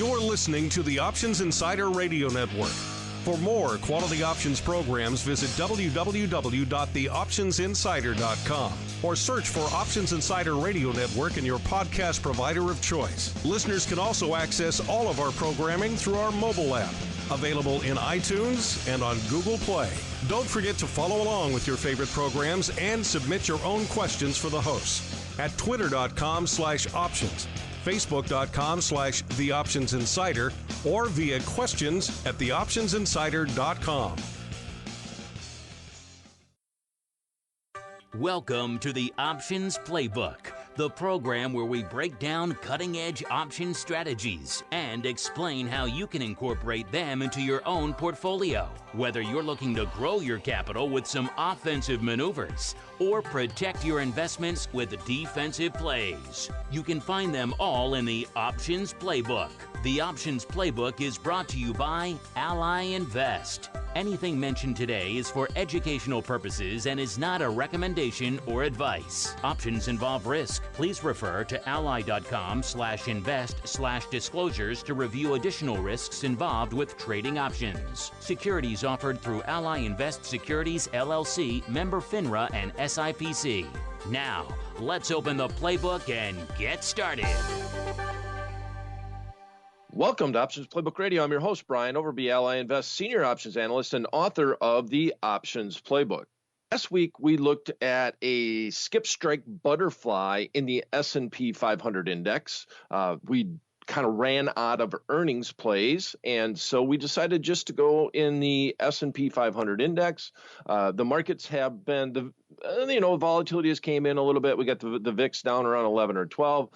You're listening to the Options Insider Radio Network. For more quality options programs, visit www.theoptionsinsider.com or search for Options Insider Radio Network in your podcast provider of choice. Listeners can also access all of our programming through our mobile app, available in iTunes and on Google Play. Don't forget to follow along with your favorite programs and submit your own questions for the hosts at twitter.com/options, facebook.com/theoptionsinsider, or via questions at theoptionsinsider.com. Welcome to the Options Playbook, the program where we break down cutting-edge option strategies and explain how you can incorporate them into your own portfolio. Whether you're looking to grow your capital with some offensive maneuvers or protect your investments with defensive plays, you can find them all in the Options Playbook. The Options Playbook is brought to you by Ally Invest. Anything mentioned today is for educational purposes and is not a recommendation or advice. Options involve risk. Please refer to ally.com/invest/disclosures to review additional risks involved with trading options. Securities offered through Ally Invest Securities LLC, member FINRA and SIPC. Now, let's open the playbook and get started. Welcome to Options Playbook Radio. I'm your host, Brian Overby, Ally Invest Senior Options Analyst and author of the Options Playbook. Last week, we looked at a skip strike butterfly in the S&P 500 index. We kind of ran out of earnings plays, and so we decided just to go in the S&P 500 index. The markets have been, volatility has came in a little bit. We got the VIX down around 11 or 12.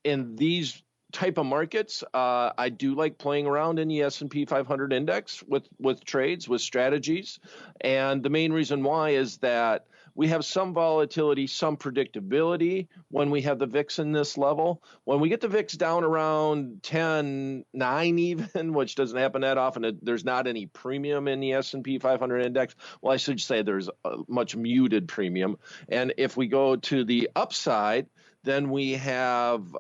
In these type of markets, I do like playing around in the S&P 500 index with trades, with strategies. And the main reason why is that we have some volatility, some predictability when we have the VIX in this level. When we get the VIX down around 10, 9 even, which doesn't happen that often, there's not any premium in the S&P 500 index. Well, I should say there's a much muted premium. And if we go to the upside, then we have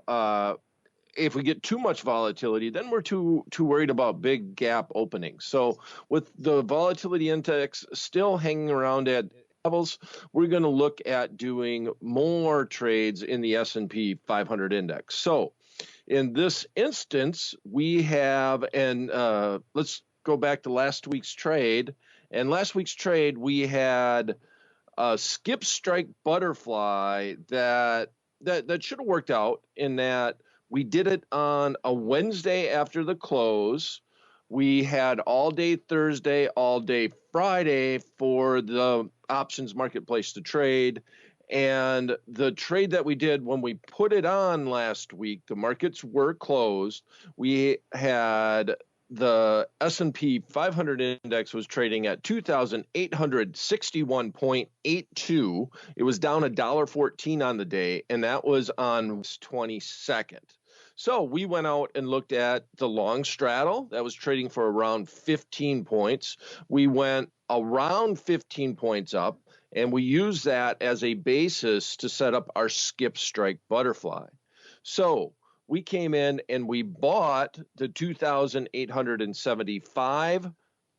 if we get too much volatility, then we're too worried about big gap openings. So with the volatility index still hanging around at levels, we're going to look at doing more trades in the S&P 500 index. So in this instance, we have, and let's go back to last week's trade. And last week's trade, we had a skip strike butterfly that should have worked out in that we did it on a Wednesday after the close. We had all day Thursday, all day Friday for the options marketplace to trade. And the trade that we did when we put it on last week, the markets were closed. We had the S&P 500 index was trading at 2,861.82. It was down $1.14 on the day, and that was on 22nd. So we went out and looked at the long straddle that was trading for around 15 points. We went around 15 points up, and we used that as a basis to set up our skip strike butterfly. So we came in and we bought the 2,875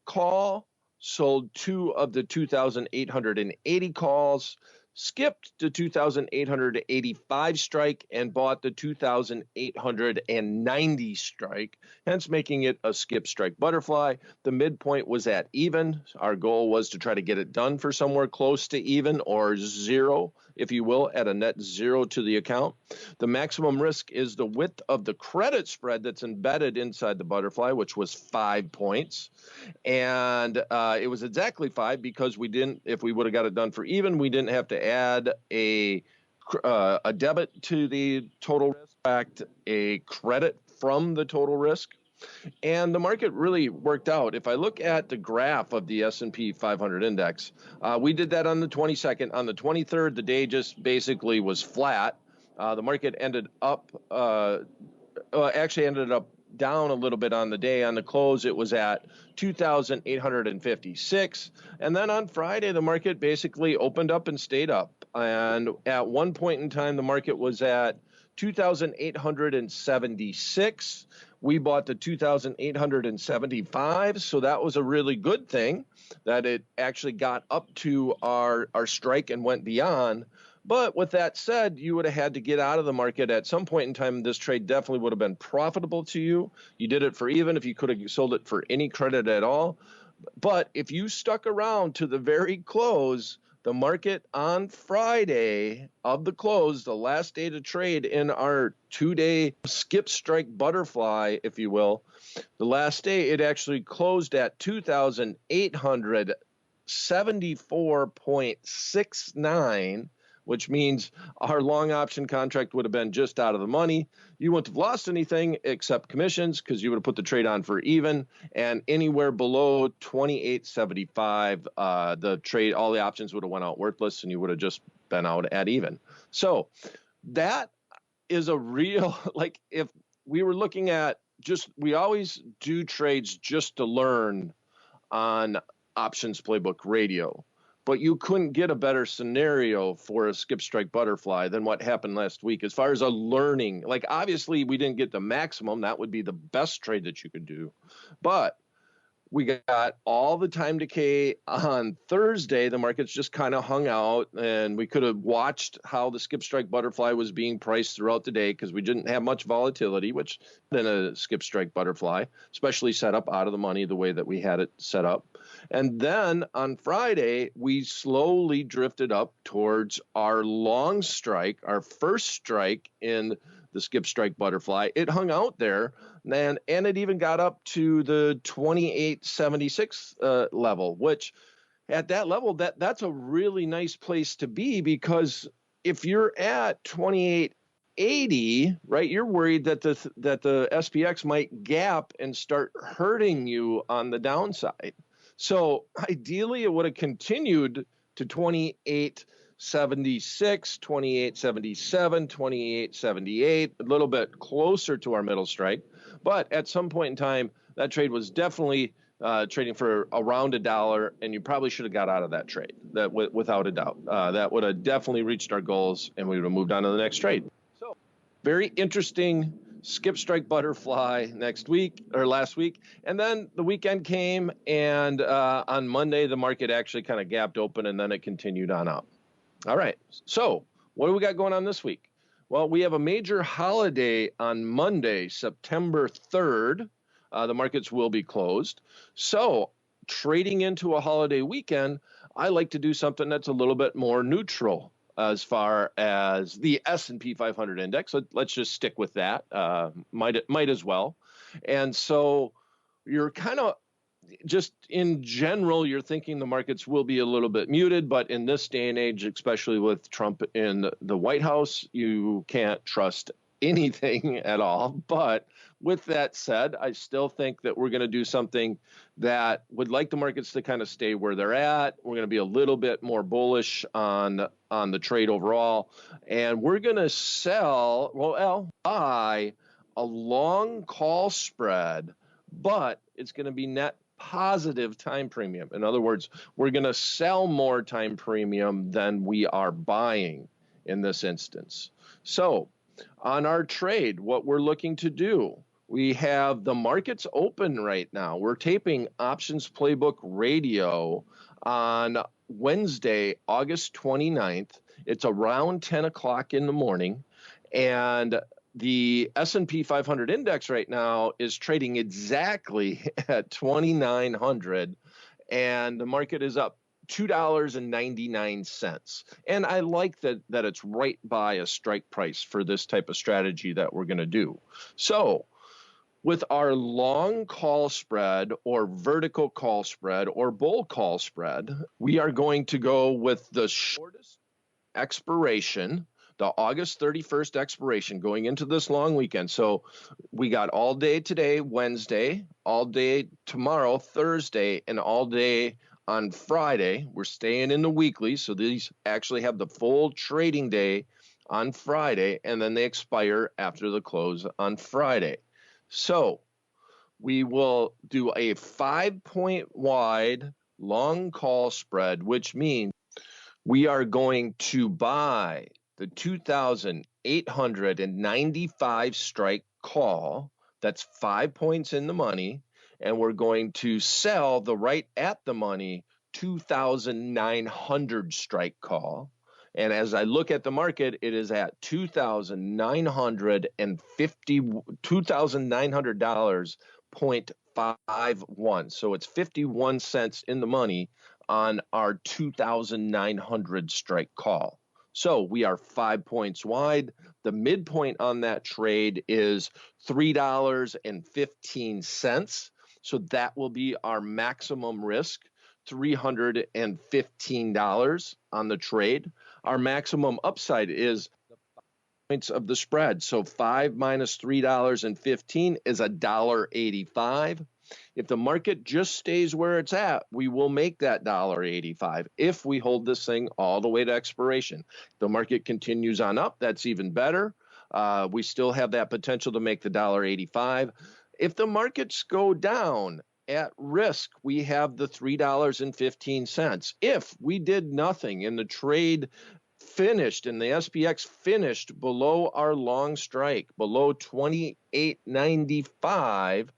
call, sold 2 of the 2,880 calls, skipped the 2,885 strike, and bought the 2,890 strike, hence making it a skip strike butterfly. The midpoint was at even. Our goal was to try to get it done for somewhere close to even or zero, if you will, at a net zero to the account. The maximum risk is the width of the credit spread that's embedded inside the butterfly, which was 5 points. And it was exactly 5 because we didn't, if we would have got it done for even, we didn't have to add a debit to the total risk, in fact, a credit from the total risk. And the market really worked out. If I look at the graph of the S&P 500 index, we did that on the 22nd. On the 23rd, the day just basically was flat. The market ended up, ended up down a little bit on the day. On the close, it was at 2,856. And then on Friday, the market basically opened up and stayed up. And at one point in time, the market was at 2,876. We bought the 2,875, so that was a really good thing that it actually got up to our strike and went beyond. But with that said, you would have had to get out of the market at some point in time. This trade definitely would have been profitable to you. You did it for even if you could have sold it for any credit at all. But if you stuck around to the very close, the market on Friday of the close, the last day to trade in our 2-day skip strike butterfly, if you will, the last day it actually closed at 2,874.69, which means our long option contract would have been just out of the money. You wouldn't have lost anything except commissions because you would have put the trade on for even, and anywhere below 28.75, the trade, all the options would have went out worthless and you would have just been out at even. So that is a real, like if we were looking at we always do trades just to learn on Options Playbook Radio. But you couldn't get a better scenario for a skip strike butterfly than what happened last week. As far as a learning, like obviously we didn't get the maximum. That would be the best trade that you could do. But we got all the time decay on Thursday. The markets just kind of hung out, and we could have watched how the skip strike butterfly was being priced throughout the day because we didn't have much volatility, which than a skip strike butterfly, especially set up out of the money the way that we had it set up. And then on Friday, we slowly drifted up towards our long strike, our first strike in the skip strike butterfly. It hung out there, and it even got up to the 28.76 level, which at that level, that's a really nice place to be, because if you're at 28.80, right, you're worried that the SPX might gap and start hurting you on the downside. So ideally, it would have continued to 28.76, 28.77, 28.78, a little bit closer to our middle strike. But at some point in time, that trade was definitely trading for around $1, and you probably should have got out of that trade, without a doubt. That would have definitely reached our goals, and we would have moved on to the next trade. So very interesting skip strike butterfly last week. And then the weekend came, and on Monday, the market actually kind of gapped open, and then it continued on up. All right. So what do we got going on this week? Well, we have a major holiday on Monday, September 3rd. The markets will be closed. So trading into a holiday weekend, I like to do something that's a little bit more neutral as far as the S&P 500 index. So let's just stick with that. Might as well. And so you're kind of just in general, you're thinking the markets will be a little bit muted, but in this day and age, especially with Trump in the White House, you can't trust anything at all. But with that said, I still think that we're going to do something that would like the markets to kind of stay where they're at. We're going to be a little bit more bullish on the trade overall, and we're going to buy a long call spread, but it's going to be net positive time premium. In other words, we're going to sell more time premium than we are buying in this instance. So on our trade, what we're looking to do, we have the markets open right now. We're taping Options Playbook Radio on Wednesday, August 29th. It's around 10 o'clock in the morning, and the S&P 500 index right now is trading exactly at 2,900, and the market is up $2.99. And I like that it's right by a strike price for this type of strategy that we're going to do. So with our long call spread or vertical call spread or bull call spread, we are going to go with the shortest expiration, the August 31st expiration going into this long weekend. So we got all day today, Wednesday, all day tomorrow, Thursday, and all day on Friday. We're staying in the weekly, so these actually have the full trading day on Friday, and then they expire after the close on Friday. So we will do a 5-point wide long call spread, which means we are going to buy the 2,874 2,895 strike call. That's 5 points in the money. And we're going to sell the right at the money 2,900 strike call. And as I look at the market, it is at $2,900.51. So it's 51 cents in the money on our 2,900 strike call. So we are 5 points wide. The midpoint on that trade is $3.15. So that will be our maximum risk, $315 on the trade. Our maximum upside is the points of the spread. So 5 minus $3.15 is $1.85. If the market just stays where it's at, we will make that $1.85 if we hold this thing all the way to expiration. If the market continues on up, that's even better. We still have that potential to make the $1.85. If the markets go down, at risk, we have the $3.15. If we did nothing and the trade finished and the SPX finished below our long strike, below 28.95,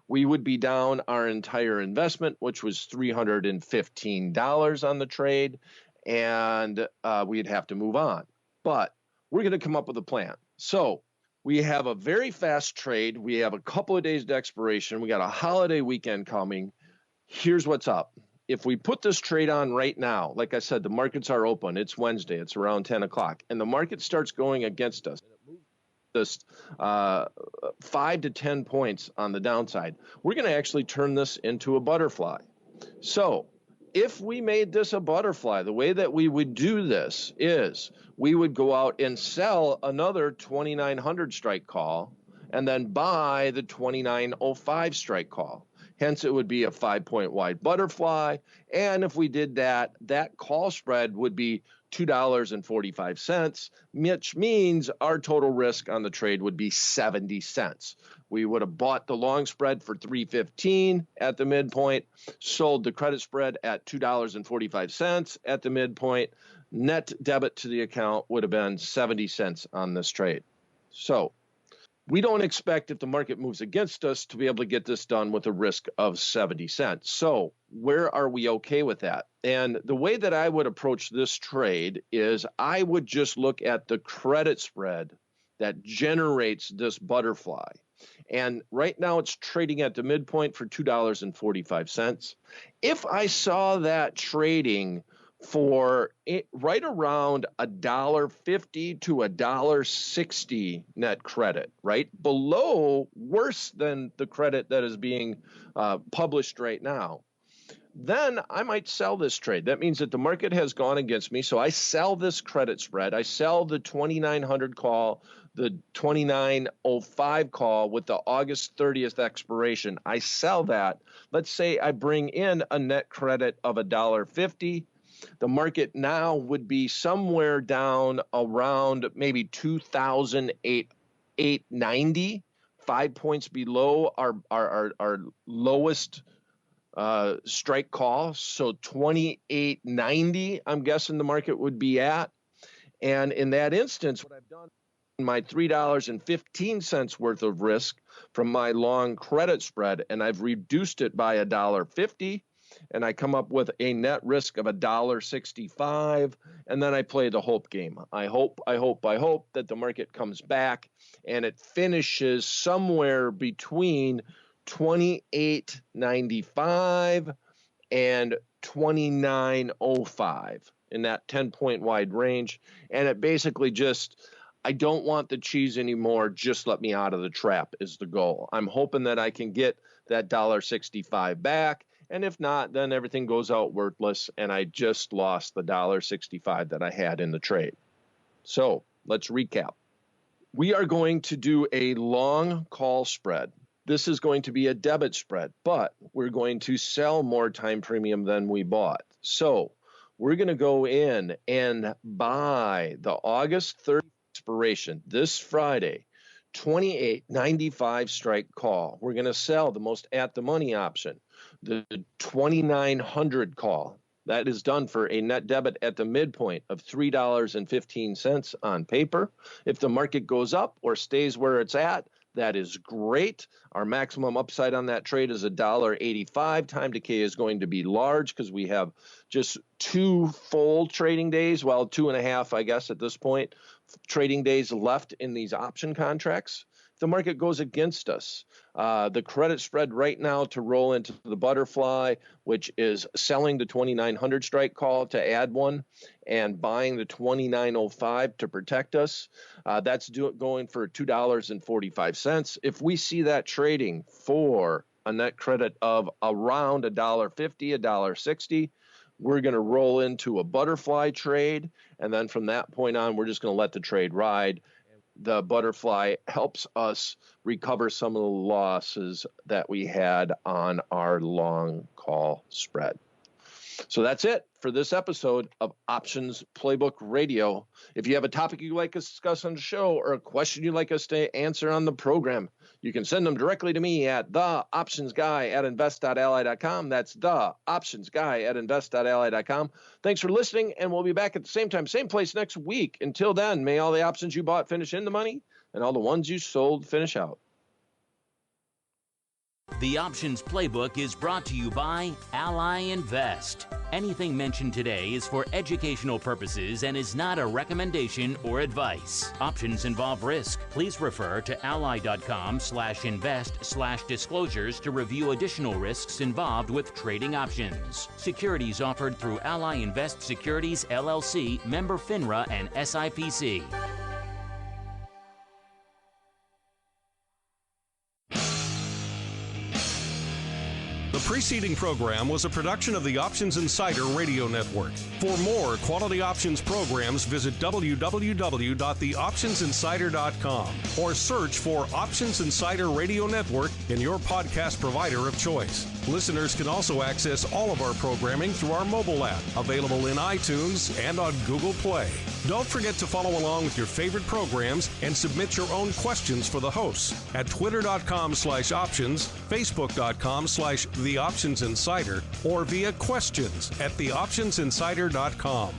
we would be down our entire investment, which was $315 on the trade, and we'd have to move on. But we're going to come up with a plan. So we have a very fast trade. We have a couple of days to expiration. We got a holiday weekend coming. Here's what's up. If we put this trade on right now, like I said, the markets are open. It's Wednesday. It's around 10 o'clock. And the market starts going against us. This 5 to 10 points on the downside. We're going to actually turn this into a butterfly. So if we made this a butterfly, the way that we would do this is we would go out and sell another 2,900 strike call and then buy the 2,905 strike call. Hence, it would be a 5-point wide butterfly. And if we did that, that call spread would be $2.45, which means our total risk on the trade would be 70 cents. We would have bought the long spread for $3.15 at the midpoint, sold the credit spread at $2.45 at the midpoint. Net debit to the account would have been 70 cents on this trade. So we don't expect, if the market moves against us, to be able to get this done with a risk of 70 cents. So where are we okay with that? And the way that I would approach this trade is I would just look at the credit spread that generates this butterfly. And right now it's trading at the midpoint for $2.45. If I saw that trading for right around $1.50 to $1.60 net credit, right below, worse than the credit that is being published right now, then I might sell this trade. That means that the market has gone against me. So I sell this credit spread. I sell the 2,900 call, the 2,905 call with the August 30th expiration. I sell that. Let's say I bring in a net credit of $1.50. The market now would be somewhere down around maybe 2,890, 5 points below our lowest strike call. So 28.90, I'm guessing the market would be at. And in that instance, what I've done, my $3.15 worth of risk from my long credit spread, and I've reduced it by $1.50. And I come up with a net risk of $1.65, and then I play the hope game. I hope that the market comes back and it finishes somewhere between 28.95 and 29.05 in that 10-point wide range. And it basically just, I don't want the cheese anymore. Just let me out of the trap is the goal. I'm hoping that I can get that $1.65 back. And if not, then everything goes out worthless, and I just lost the $1.65 that I had in the trade. So let's recap. We are going to do a long call spread. This is going to be a debit spread, but we're going to sell more time premium than we bought. So we're going to go in and buy the August 30th expiration this Friday, 28.95 strike call. We're going to sell the most at the money option, the 2,900 call, That is done for a net debit at the midpoint of $3.15 on paper. If the market goes up or stays where it's at, that is great. Our maximum upside on that trade is $1.85. Time decay is going to be large because we have just 2 full trading days, well, 2.5, I guess, at this point, trading days left in these option contracts. If the market goes against us, the credit spread right now to roll into the butterfly, which is selling the 2900 strike call to add one and buying the 2905 to protect us, that's going for $2.45. If we see that trading for a net credit of around $1.50, $1.60, we're going to roll into a butterfly trade. And then from that point on, we're just going to let the trade ride. The butterfly helps us recover some of the losses that we had on our long call spread. So that's it for this episode of Options Playbook Radio. If you have a topic you'd like us to discuss on the show or a question you'd like us to answer on the program, you can send them directly to me at theoptionsguy@invest.ally.com. That's theoptionsguy@invest.ally.com. Thanks for listening, and we'll be back at the same time, same place next week. Until then, may all the options you bought finish in the money and all the ones you sold finish out. The Options Playbook is brought to you by Ally Invest. Anything mentioned today is for educational purposes and is not a recommendation or advice. Options involve risk. Please refer to ally.com/invest/disclosures to review additional risks involved with trading options. Securities offered through Ally Invest Securities, LLC, member FINRA and SIPC. The preceding program was a production of the Options Insider Radio Network. For more quality options programs, visit www.theoptionsinsider.com or search for Options Insider Radio Network in your podcast provider of choice. Listeners can also access all of our programming through our mobile app, available in iTunes and on Google Play. Don't forget to follow along with your favorite programs and submit your own questions for the hosts at twitter.com/options, facebook.com/theoptionsinsider, or via questions@theoptionsinsider.com.